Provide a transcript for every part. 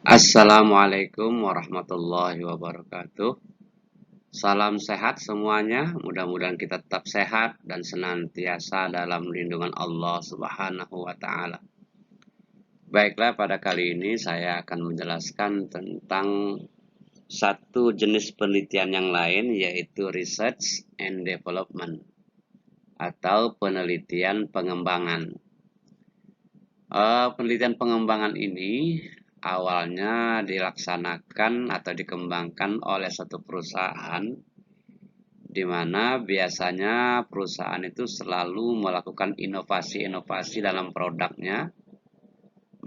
Assalamualaikum warahmatullahi wabarakatuh. Salam sehat semuanya. Mudah-mudahan kita tetap sehat dan senantiasa dalam lindungan Allah Subhanahu wa Ta'ala. Baiklah, pada kali ini saya akan menjelaskan tentang satu jenis penelitian yang lain, yaitu research and development atau penelitian pengembangan. Penelitian pengembangan ini awalnya dilaksanakan atau dikembangkan oleh satu perusahaan, di mana biasanya perusahaan itu selalu melakukan inovasi-inovasi dalam produknya.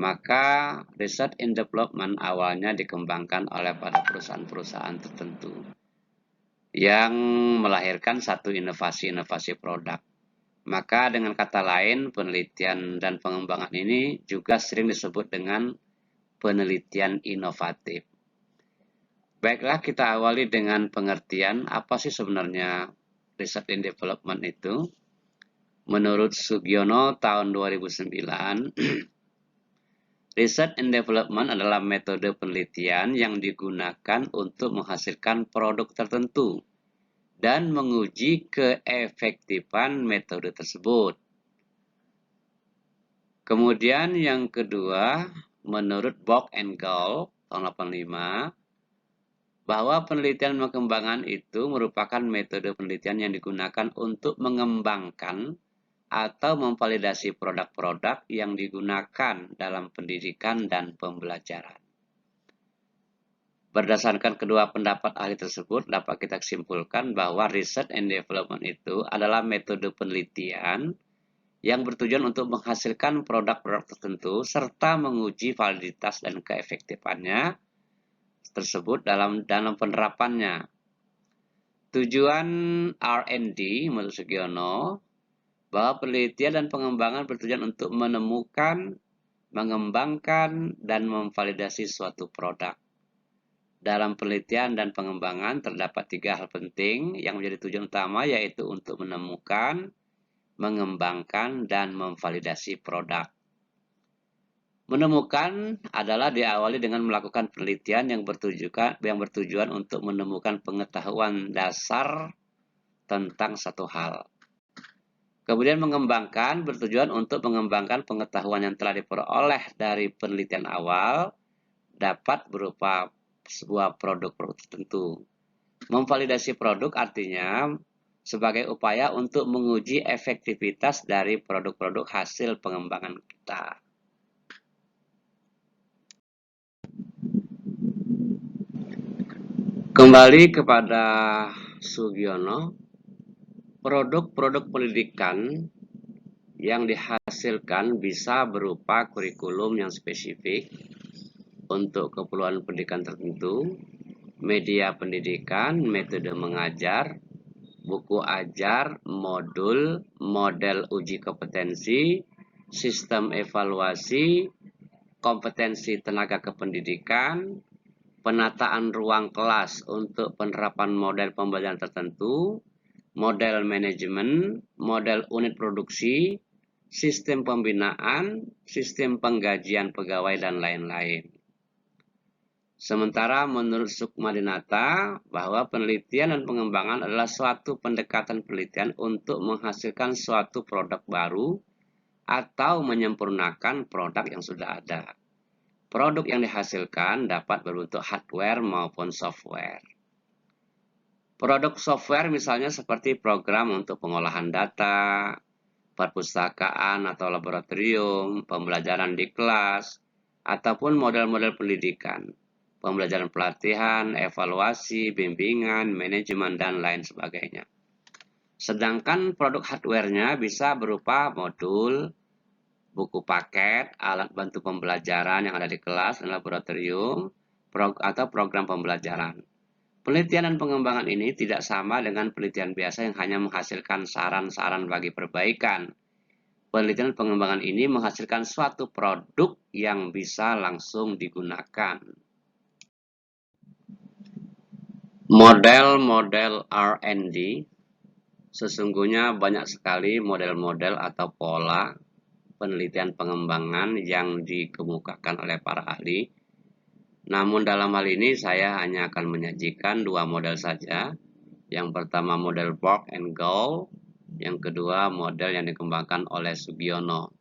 Maka research and development awalnya dikembangkan oleh pada perusahaan-perusahaan tertentu yang melahirkan satu inovasi-inovasi produk. Maka dengan kata lain, penelitian dan pengembangan ini juga sering disebut dengan penelitian inovatif. Baiklah, kita awali dengan pengertian apa sih sebenarnya research and development itu. Menurut Sugiono tahun 2009, research and development adalah metode penelitian yang digunakan untuk menghasilkan produk tertentu dan menguji keefektifan metode tersebut. Kemudian yang kedua, menurut Bock and Gall tahun 85, bahwa penelitian pengembangan itu merupakan metode penelitian yang digunakan untuk mengembangkan atau memvalidasi produk-produk yang digunakan dalam pendidikan dan pembelajaran. Berdasarkan kedua pendapat ahli tersebut, dapat kita simpulkan bahwa research and development itu adalah metode penelitian yang bertujuan untuk menghasilkan produk-produk tertentu serta menguji validitas dan keefektifannya tersebut dalam penerapannya. Tujuan R&D menurut Sugiono bahwa penelitian dan pengembangan bertujuan untuk menemukan, mengembangkan, dan memvalidasi suatu produk. Dalam penelitian dan pengembangan terdapat 3 hal penting yang menjadi tujuan utama, yaitu untuk menemukan, mengembangkan, dan memvalidasi produk. Menemukan adalah diawali dengan melakukan penelitian yang bertujuan untuk menemukan pengetahuan dasar tentang satu hal. Kemudian mengembangkan bertujuan untuk mengembangkan pengetahuan yang telah diperoleh dari penelitian awal dapat berupa sebuah produk-produk tertentu. Memvalidasi produk artinya sebagai upaya untuk menguji efektivitas dari produk-produk hasil pengembangan kita. Kembali kepada Sugiono, produk-produk pendidikan yang dihasilkan bisa berupa kurikulum yang spesifik untuk keperluan pendidikan tertentu, media pendidikan, metode mengajar, buku ajar, modul, model uji kompetensi, sistem evaluasi, kompetensi tenaga kependidikan, penataan ruang kelas untuk penerapan model pembelajaran tertentu, model manajemen, model unit produksi, sistem pembinaan, sistem penggajian pegawai, dan lain-lain. Sementara menurut Sukmadinata, bahwa penelitian dan pengembangan adalah suatu pendekatan penelitian untuk menghasilkan suatu produk baru atau menyempurnakan produk yang sudah ada. Produk yang dihasilkan dapat berbentuk hardware maupun software. Produk software misalnya seperti program untuk pengolahan data, perpustakaan atau laboratorium, pembelajaran di kelas, ataupun model-model pendidikan, pembelajaran pelatihan, evaluasi, bimbingan, manajemen, dan lain sebagainya. Sedangkan produk hardware-nya bisa berupa modul, buku paket, alat bantu pembelajaran yang ada di kelas dan laboratorium, atau program pembelajaran. Penelitian dan pengembangan ini tidak sama dengan penelitian biasa yang hanya menghasilkan saran-saran bagi perbaikan. Penelitian dan pengembangan ini menghasilkan suatu produk yang bisa langsung digunakan. Model-model R&D, sesungguhnya banyak sekali model-model atau pola penelitian pengembangan yang dikemukakan oleh para ahli. Namun dalam hal ini saya hanya akan menyajikan dua model saja. Yang pertama model Borg and Gall, yang kedua model yang dikembangkan oleh Sugiono.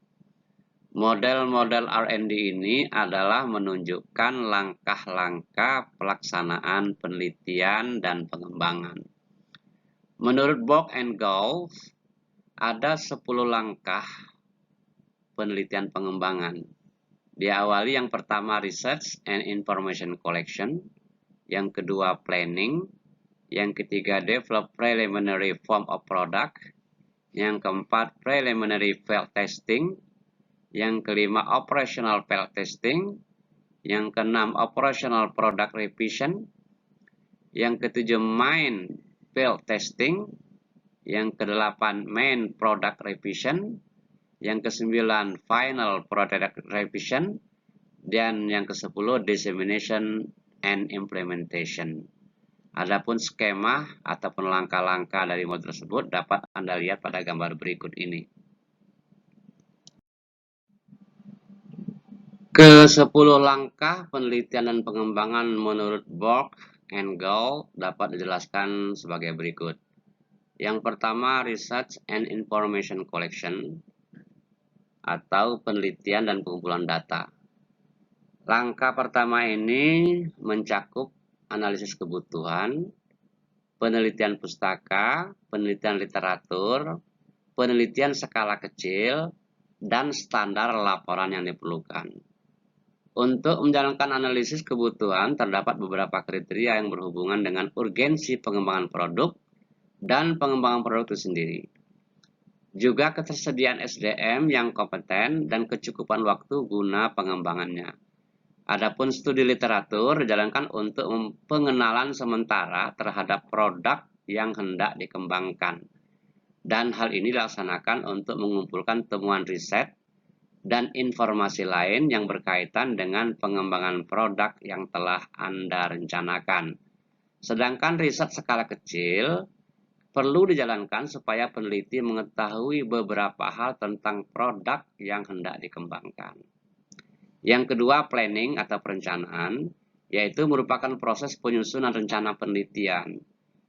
Model-model R&D ini adalah menunjukkan langkah-langkah pelaksanaan penelitian dan pengembangan. Menurut Borg and Gall, ada 10 langkah penelitian pengembangan. Diawali yang pertama research and information collection, yang kedua planning, yang ketiga develop preliminary form of product, yang keempat preliminary field testing, yang kelima operational field testing, yang keenam operational product revision, yang ketujuh main field testing, yang kedelapan main product revision, yang kesembilan final product revision, dan yang ke-10 dissemination and implementation. Adapun skema ataupun langkah-langkah dari model tersebut dapat Anda lihat pada gambar berikut ini. Ke-10 langkah penelitian dan pengembangan menurut Borg and Gall dapat dijelaskan sebagai berikut. Yang pertama, research and information collection atau penelitian dan pengumpulan data. Langkah pertama ini mencakup analisis kebutuhan, penelitian pustaka, penelitian literatur, penelitian skala kecil, dan standar laporan yang diperlukan. Untuk menjalankan analisis kebutuhan, terdapat beberapa kriteria yang berhubungan dengan urgensi pengembangan produk dan pengembangan produk itu sendiri. Juga ketersediaan SDM yang kompeten dan kecukupan waktu guna pengembangannya. Adapun studi literatur dijalankan untuk pengenalan sementara terhadap produk yang hendak dikembangkan. Dan hal ini dilaksanakan untuk mengumpulkan temuan riset dan informasi lain yang berkaitan dengan pengembangan produk yang telah Anda rencanakan. Sedangkan riset skala kecil perlu dijalankan supaya peneliti mengetahui beberapa hal tentang produk yang hendak dikembangkan. Yang kedua, planning atau perencanaan, yaitu merupakan proses penyusunan rencana penelitian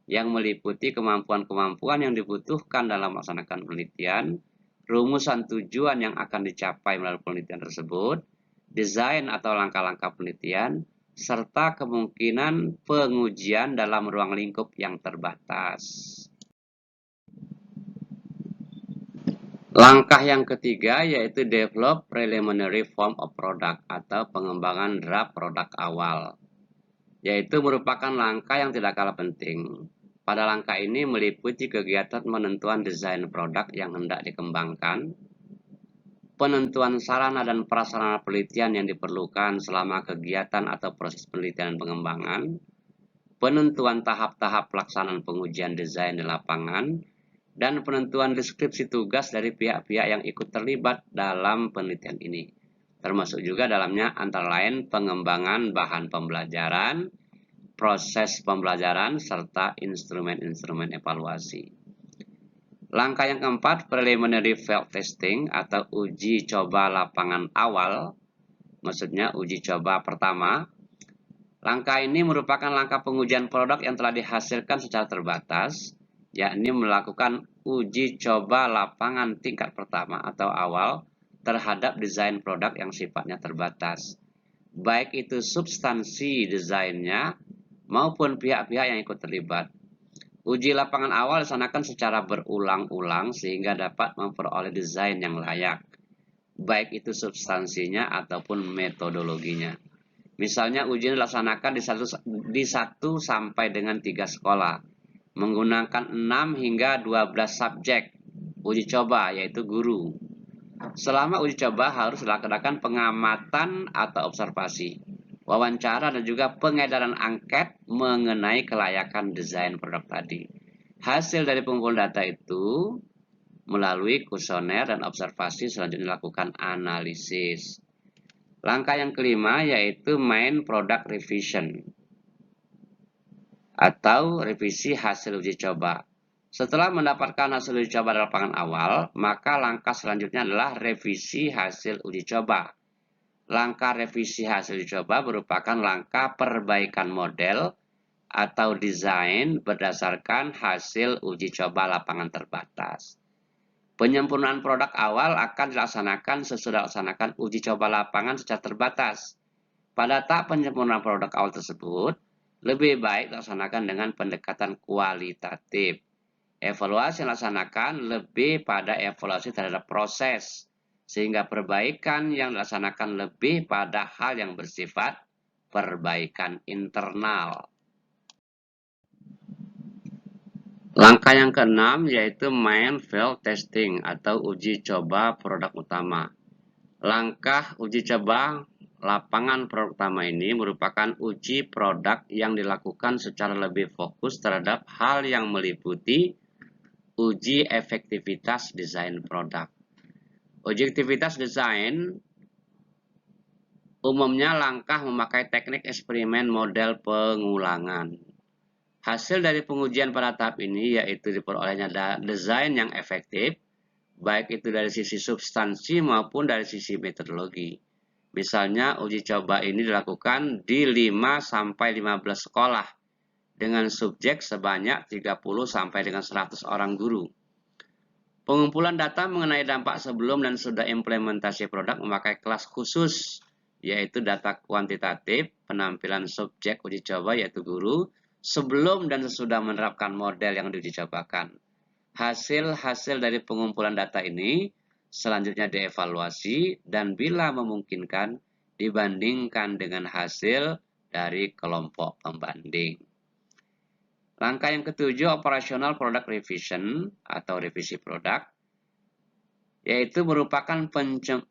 yang meliputi kemampuan-kemampuan yang dibutuhkan dalam melaksanakan penelitian, rumusan tujuan yang akan dicapai melalui penelitian tersebut, desain atau langkah-langkah penelitian, serta kemungkinan pengujian dalam ruang lingkup yang terbatas. Langkah yang ketiga yaitu develop preliminary form of product atau pengembangan draft produk awal, yaitu merupakan langkah yang tidak kalah penting. Pada langkah ini meliputi kegiatan penentuan desain produk yang hendak dikembangkan, penentuan sarana dan prasarana penelitian yang diperlukan selama kegiatan atau proses penelitian dan pengembangan, penentuan tahap-tahap pelaksanaan pengujian desain di lapangan, dan penentuan deskripsi tugas dari pihak-pihak yang ikut terlibat dalam penelitian ini. Termasuk juga dalamnya antara lain pengembangan bahan pembelajaran, proses pembelajaran, serta instrumen-instrumen evaluasi. Langkah yang keempat, preliminary field testing atau uji coba lapangan awal, maksudnya uji coba pertama. Langkah ini merupakan langkah pengujian produk yang telah dihasilkan secara terbatas, yakni melakukan uji coba lapangan tingkat pertama atau awal terhadap desain produk yang sifatnya terbatas, baik itu substansi desainnya maupun pihak-pihak yang ikut terlibat. Uji lapangan awal dilaksanakan secara berulang-ulang sehingga dapat memperoleh desain yang layak, baik itu substansinya ataupun metodologinya. Misalnya ujian dilaksanakan di 1 sampai dengan 3 sekolah, menggunakan 6 hingga 12 subjek uji coba, yaitu guru. Selama uji coba harus dilaksanakan pengamatan atau observasi, wawancara, dan juga pengedaran angket mengenai kelayakan desain produk tadi. Hasil dari pengumpulan data itu melalui kuesioner dan observasi selanjutnya dilakukan analisis. Langkah yang kelima yaitu main product revision atau revisi hasil uji coba. Setelah mendapatkan hasil uji coba di lapangan awal, maka langkah selanjutnya adalah revisi hasil uji coba. Langkah revisi hasil uji coba merupakan langkah perbaikan model atau desain berdasarkan hasil uji coba lapangan terbatas. Penyempurnaan produk awal akan dilaksanakan sesudah dilaksanakan uji coba lapangan secara terbatas. Pada tahap penyempurnaan produk awal tersebut, lebih baik dilaksanakan dengan pendekatan kualitatif. Evaluasi yang dilaksanakan lebih pada evaluasi terhadap proses, sehingga perbaikan yang dilaksanakan lebih pada hal yang bersifat perbaikan internal. Langkah yang keenam yaitu main field testing atau uji coba produk utama. Langkah uji coba lapangan produk utama ini merupakan uji produk yang dilakukan secara lebih fokus terhadap hal yang meliputi uji efektivitas desain produk. Uji efektivitas desain umumnya langkah memakai teknik eksperimen model pengulangan. Hasil dari pengujian pada tahap ini yaitu diperolehnya desain yang efektif, baik itu dari sisi substansi maupun dari sisi metodologi. Misalnya, uji coba ini dilakukan di 5-15 sekolah dengan subjek sebanyak 30 dengan 100 orang guru. Pengumpulan data mengenai dampak sebelum dan sudah implementasi produk memakai kelas khusus, yaitu data kuantitatif, penampilan subjek uji coba yaitu guru, sebelum dan sesudah menerapkan model yang diuji cobakan. Hasil-hasil dari pengumpulan data ini selanjutnya dievaluasi dan bila memungkinkan dibandingkan dengan hasil dari kelompok pembanding. Langkah yang ketujuh, operational product revision atau revisi produk, yaitu merupakan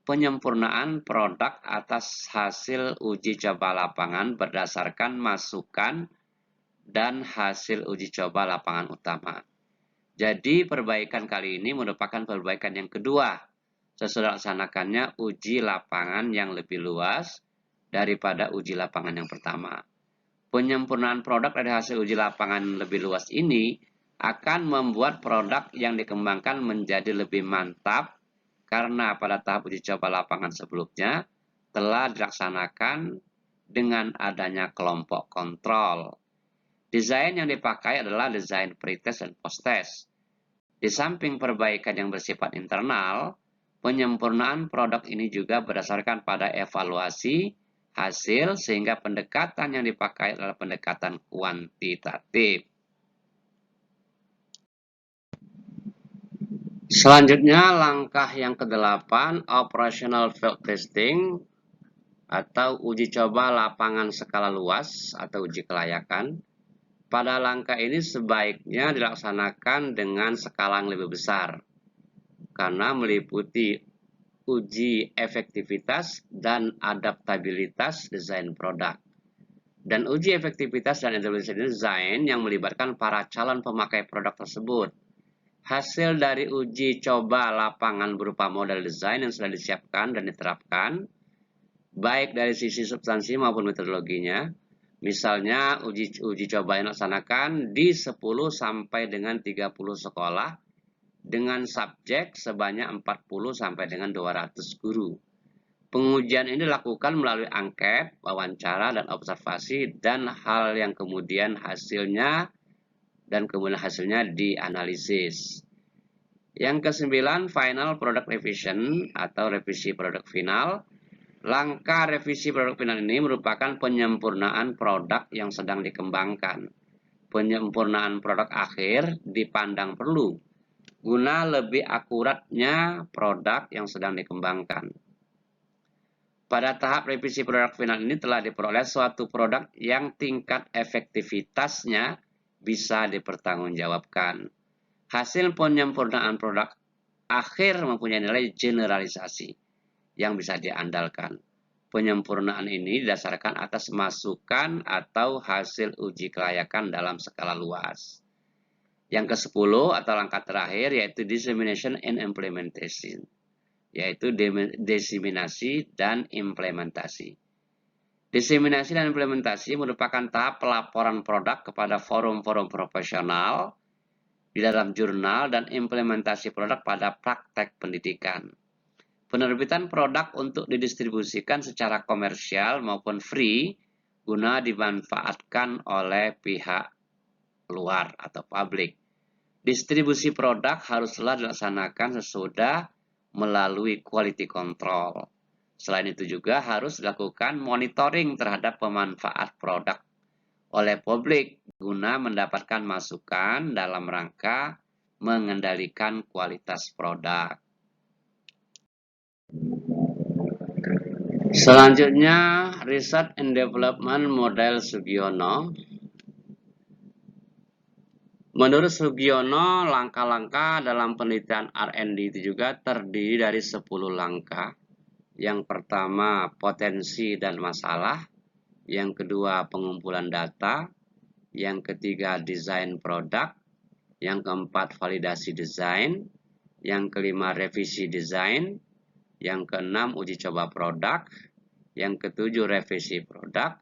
penyempurnaan produk atas hasil uji coba lapangan berdasarkan masukan dan hasil uji coba lapangan utama. Jadi perbaikan kali ini merupakan perbaikan yang kedua sesudah dilaksanakannya uji lapangan yang lebih luas daripada uji lapangan yang pertama. Penyempurnaan produk dari hasil uji lapangan lebih luas ini akan membuat produk yang dikembangkan menjadi lebih mantap karena pada tahap uji coba lapangan sebelumnya telah dilaksanakan dengan adanya kelompok kontrol. Desain yang dipakai adalah desain pretest dan posttest. Di samping perbaikan yang bersifat internal, penyempurnaan produk ini juga berdasarkan pada evaluasi hasil sehingga pendekatan yang dipakai adalah pendekatan kuantitatif. Selanjutnya, langkah yang ke-8, operational field testing atau uji coba lapangan skala luas atau uji kelayakan. Pada langkah ini sebaiknya dilaksanakan dengan skala yang lebih besar karena meliputi uji efektivitas dan adaptabilitas desain produk. Dan uji efektivitas dan adaptabilitas desain yang melibatkan para calon pemakai produk tersebut. Hasil dari uji coba lapangan berupa model desain yang sudah disiapkan dan diterapkan, baik dari sisi substansi maupun metodologinya. Misalnya uji coba yang dilaksanakan di 10 sampai dengan 30 sekolah dengan subjek sebanyak 40 sampai dengan 200 guru. Pengujian ini dilakukan melalui angket, wawancara, dan observasi dan hal yang kemudian hasilnya dianalisis. Yang ke-9, final product revision atau revisi produk final. Langkah revisi produk final ini merupakan penyempurnaan produk yang sedang dikembangkan. Penyempurnaan produk akhir dipandang perlu guna lebih akuratnya produk yang sedang dikembangkan. Pada tahap revisi produk final ini telah diperoleh suatu produk yang tingkat efektivitasnya bisa dipertanggungjawabkan. Hasil penyempurnaan produk akhir mempunyai nilai generalisasi yang bisa diandalkan. Penyempurnaan ini didasarkan atas masukan atau hasil uji kelayakan dalam skala luas. Yang ke-10 atau langkah terakhir yaitu dissemination and implementation, yaitu diseminasi dan implementasi. Diseminasi dan implementasi merupakan tahap pelaporan produk kepada forum-forum profesional di dalam jurnal dan implementasi produk pada praktek pendidikan. Penerbitan produk untuk didistribusikan secara komersial maupun free guna dimanfaatkan oleh pihak luar atau publik. Distribusi produk haruslah dilaksanakan sesudah melalui quality control. Selain itu juga harus dilakukan monitoring terhadap pemanfaat produk oleh publik guna mendapatkan masukan dalam rangka mengendalikan kualitas produk. Selanjutnya, Research and Development Model Sugiono. Menurut Sugiono, langkah-langkah dalam penelitian R&D itu juga terdiri dari 10 langkah. Yang pertama, potensi dan masalah. Yang kedua, pengumpulan data. Yang ketiga, desain produk. Yang keempat, validasi desain. Yang kelima, revisi desain. Yang keenam, uji coba produk. Yang ketujuh, revisi produk.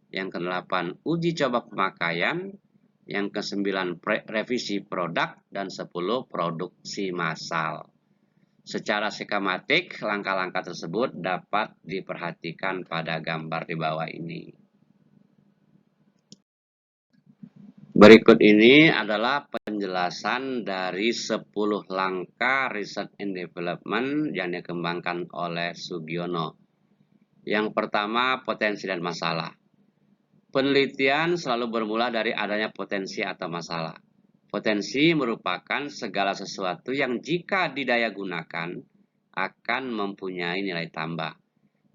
Yang kedelapan, uji coba pemakaian. Yang kesembilan, revisi produk. Dan 10, produksi massal. Secara skematik, langkah-langkah tersebut dapat diperhatikan pada gambar di bawah ini. Berikut ini adalah penjelasan dari 10 langkah Research and Development yang dikembangkan oleh Sugiono. Yang pertama, potensi dan masalah. Penelitian selalu bermula dari adanya potensi atau masalah. Potensi merupakan segala sesuatu yang jika didaya gunakan akan mempunyai nilai tambah.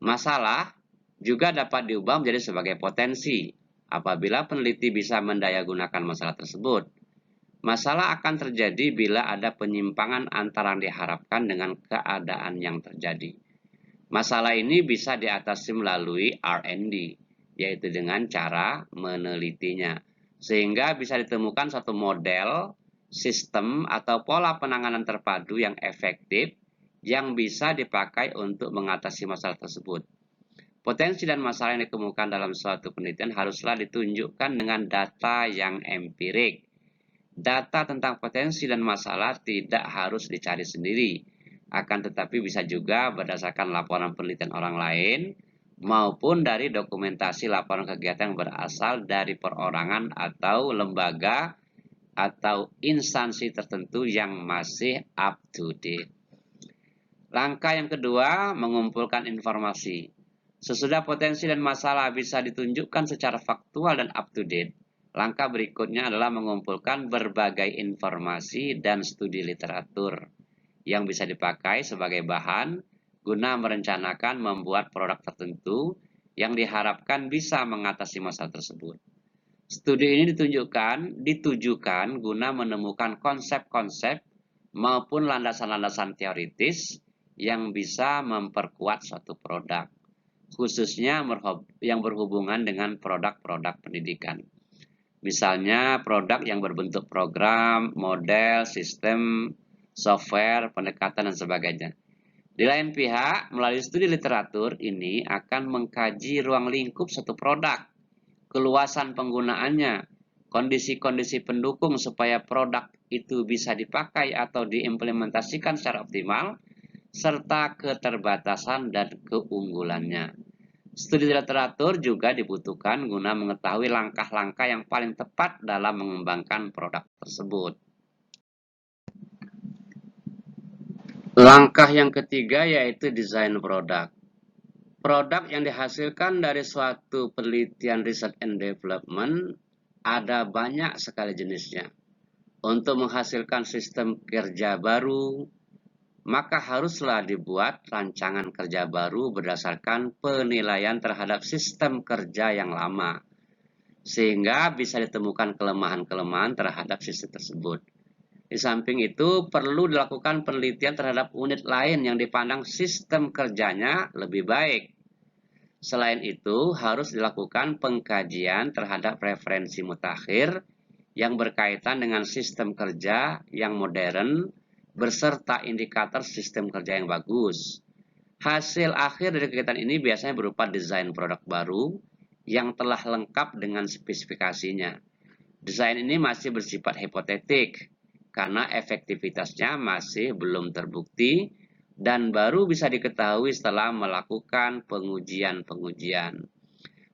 Masalah juga dapat diubah menjadi sebagai potensi apabila peneliti bisa mendaya gunakan masalah tersebut. Masalah akan terjadi bila ada penyimpangan antara yang diharapkan dengan keadaan yang terjadi. Masalah ini bisa diatasi melalui R&D, yaitu dengan cara menelitinya. Sehingga bisa ditemukan suatu model, sistem, atau pola penanganan terpadu yang efektif yang bisa dipakai untuk mengatasi masalah tersebut. Potensi dan masalah yang ditemukan dalam suatu penelitian haruslah ditunjukkan dengan data yang empirik. Data tentang potensi dan masalah tidak harus dicari sendiri, akan tetapi bisa juga berdasarkan laporan penelitian orang lain maupun dari dokumentasi laporan kegiatan yang berasal dari perorangan atau lembaga atau instansi tertentu yang masih up to date. Langkah yang kedua, mengumpulkan informasi. Sesudah potensi dan masalah bisa ditunjukkan secara faktual dan up to date, langkah berikutnya adalah mengumpulkan berbagai informasi dan studi literatur yang bisa dipakai sebagai bahan guna merencanakan membuat produk tertentu yang diharapkan bisa mengatasi masalah tersebut. Studi ini ditujukan guna menemukan konsep-konsep maupun landasan-landasan teoritis yang bisa memperkuat suatu produk, khususnya yang berhubungan dengan produk-produk pendidikan. Misalnya produk yang berbentuk program, model, sistem, software, pendekatan, dan sebagainya. Di lain pihak, melalui studi literatur ini akan mengkaji ruang lingkup suatu produk, keluasan penggunaannya, kondisi-kondisi pendukung supaya produk itu bisa dipakai atau diimplementasikan secara optimal, serta keterbatasan dan keunggulannya. Studi literatur juga dibutuhkan guna mengetahui langkah-langkah yang paling tepat dalam mengembangkan produk tersebut. Langkah yang ketiga yaitu desain produk. Produk yang dihasilkan dari suatu penelitian research and development ada banyak sekali jenisnya. Untuk menghasilkan sistem kerja baru, maka haruslah dibuat rancangan kerja baru berdasarkan penilaian terhadap sistem kerja yang lama, sehingga bisa ditemukan kelemahan-kelemahan terhadap sistem tersebut. Di samping itu, perlu dilakukan penelitian terhadap unit lain yang dipandang sistem kerjanya lebih baik. Selain itu, harus dilakukan pengkajian terhadap referensi mutakhir yang berkaitan dengan sistem kerja yang modern, berserta indikator sistem kerja yang bagus. Hasil akhir dari kegiatan ini biasanya berupa desain produk baru yang telah lengkap dengan spesifikasinya. Desain ini masih bersifat hipotetik, karena efektivitasnya masih belum terbukti dan baru bisa diketahui setelah melakukan pengujian-pengujian.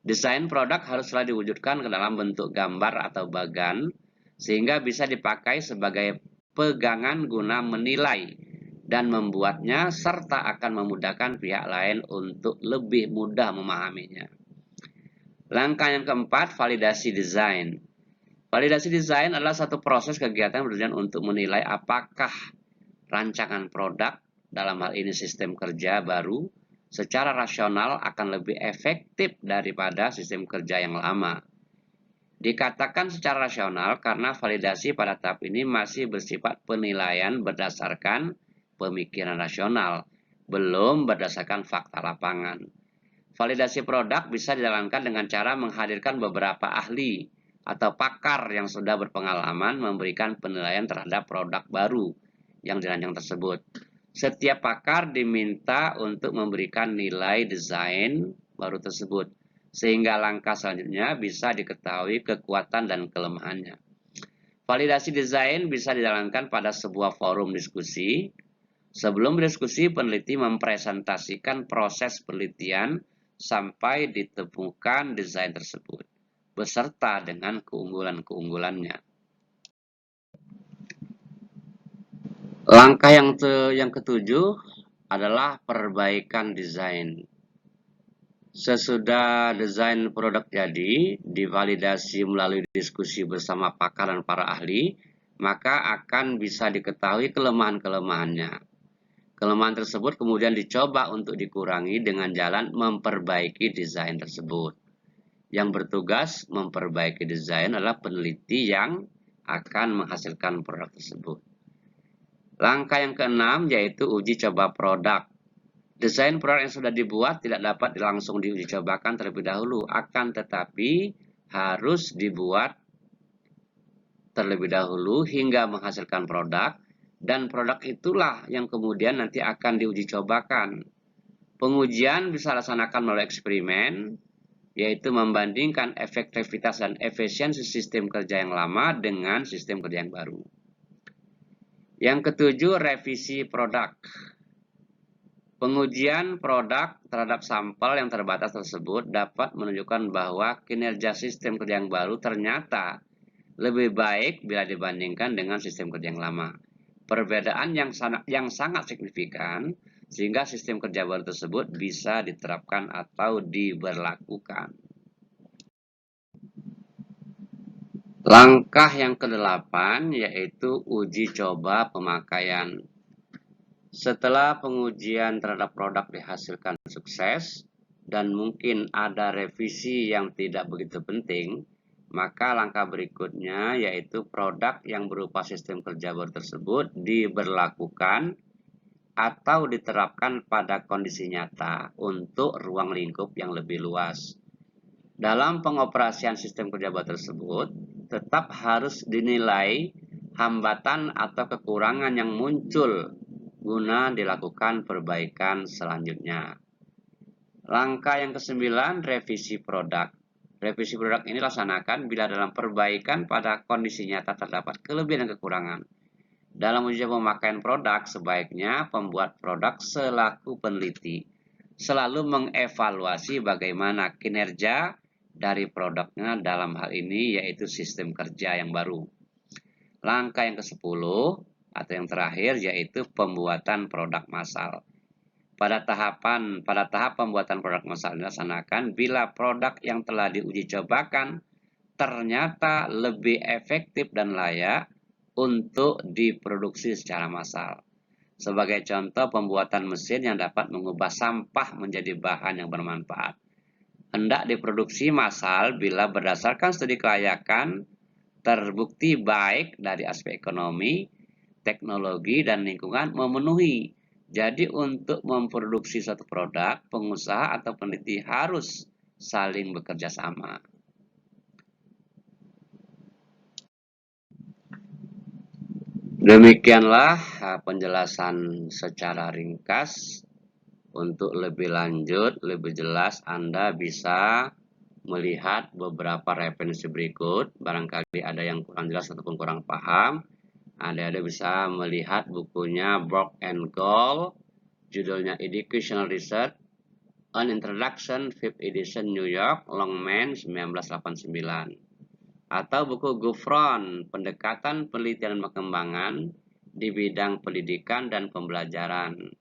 Desain produk haruslah diwujudkan ke dalam bentuk gambar atau bagan, sehingga bisa dipakai sebagai pegangan guna menilai dan membuatnya, serta akan memudahkan pihak lain untuk lebih mudah memahaminya. Langkah yang keempat, validasi desain. Validasi desain adalah satu proses kegiatan yang bertujuan untuk menilai apakah rancangan produk, dalam hal ini sistem kerja baru, secara rasional akan lebih efektif daripada sistem kerja yang lama. Dikatakan secara rasional karena validasi pada tahap ini masih bersifat penilaian berdasarkan pemikiran rasional, belum berdasarkan fakta lapangan. Validasi produk bisa dijalankan dengan cara menghadirkan beberapa ahli atau pakar yang sudah berpengalaman memberikan penilaian terhadap produk baru yang dirancang tersebut. Setiap pakar diminta untuk memberikan nilai desain baru tersebut, sehingga langkah selanjutnya bisa diketahui kekuatan dan kelemahannya. Validasi desain bisa dijalankan pada sebuah forum diskusi. Sebelum berdiskusi, peneliti mempresentasikan proses penelitian sampai ditemukan desain tersebut, beserta dengan keunggulan-keunggulannya. Langkah yang ketujuh adalah perbaikan desain. Sesudah desain produk jadi, divalidasi melalui diskusi bersama pakar dan para ahli, maka akan bisa diketahui kelemahan-kelemahannya. Kelemahan tersebut kemudian dicoba untuk dikurangi dengan jalan memperbaiki desain tersebut. Yang bertugas memperbaiki desain adalah peneliti yang akan menghasilkan produk tersebut. Langkah yang keenam yaitu uji coba produk. Desain produk yang sudah dibuat tidak dapat langsung diuji cobakan terlebih dahulu, akan tetapi harus dibuat terlebih dahulu hingga menghasilkan produk, dan produk itulah yang kemudian nanti akan diuji cobakan. Pengujian bisa dilaksanakan melalui eksperimen, yaitu membandingkan efektivitas dan efisiensi sistem kerja yang lama dengan sistem kerja yang baru. Yang ketujuh, revisi produk. Pengujian produk terhadap sampel yang terbatas tersebut dapat menunjukkan bahwa kinerja sistem kerja yang baru ternyata lebih baik bila dibandingkan dengan sistem kerja yang lama. Perbedaan yang sangat signifikan sehingga sistem kerja baru tersebut bisa diterapkan atau diberlakukan. Langkah yang kedelapan yaitu uji coba pemakaian. Setelah pengujian terhadap produk dihasilkan sukses dan mungkin ada revisi yang tidak begitu penting, maka langkah berikutnya yaitu produk yang berupa sistem kerja baru tersebut diberlakukan atau diterapkan pada kondisi nyata untuk ruang lingkup yang lebih luas. Dalam pengoperasian sistem kerja baru tersebut, tetap harus dinilai hambatan atau kekurangan yang muncul guna dilakukan perbaikan selanjutnya. Langkah yang kesembilan, revisi produk. Revisi produk ini dilaksanakan bila dalam perbaikan pada kondisi nyata terdapat kelebihan dan kekurangan. Dalam uji pemakaian produk, sebaiknya pembuat produk selaku peneliti selalu mengevaluasi bagaimana kinerja dari produknya, dalam hal ini yaitu sistem kerja yang baru. Langkah yang ke-10 atau yang terakhir yaitu pembuatan produk massal. Pada tahap pembuatan produk massal dilaksanakan bila produk yang telah diuji cobakan ternyata lebih efektif dan layak untuk diproduksi secara massal. Sebagai contoh, pembuatan mesin yang dapat mengubah sampah menjadi bahan yang bermanfaat hendak diproduksi massal bila berdasarkan studi kelayakan terbukti baik dari aspek ekonomi, teknologi, dan lingkungan memenuhi. Jadi untuk memproduksi suatu produk, pengusaha atau peneliti harus saling bekerja sama. Demikianlah penjelasan secara ringkas. Untuk lebih lanjut, lebih jelas, Anda bisa melihat beberapa referensi berikut. Barangkali ada yang kurang jelas ataupun kurang paham, Anda bisa melihat bukunya Borg and Gold judulnya Educational Research, An Introduction, 5th edition, New York, Longman 1989. Atau buku Gufron, Pendekatan Penelitian dan Pengembangan di Bidang Pendidikan dan Pembelajaran.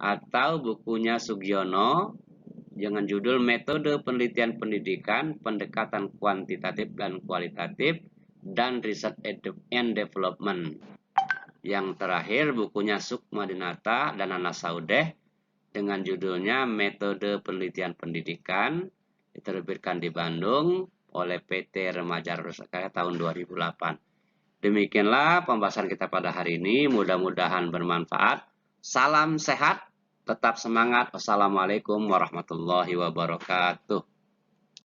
Atau bukunya Sugiono dengan judul Metode Penelitian Pendidikan, Pendekatan Kuantitatif dan Kualitatif, dan Research and Development. Yang terakhir bukunya Sukma Dinata dan Nana Saudeh dengan judulnya Metode Penelitian Pendidikan, diterbitkan di Bandung oleh PT Remaja Karya tahun 2008. Demikianlah pembahasan kita pada hari ini, mudah-mudahan bermanfaat. Salam sehat, tetap semangat. Wassalamualaikum warahmatullahi wabarakatuh.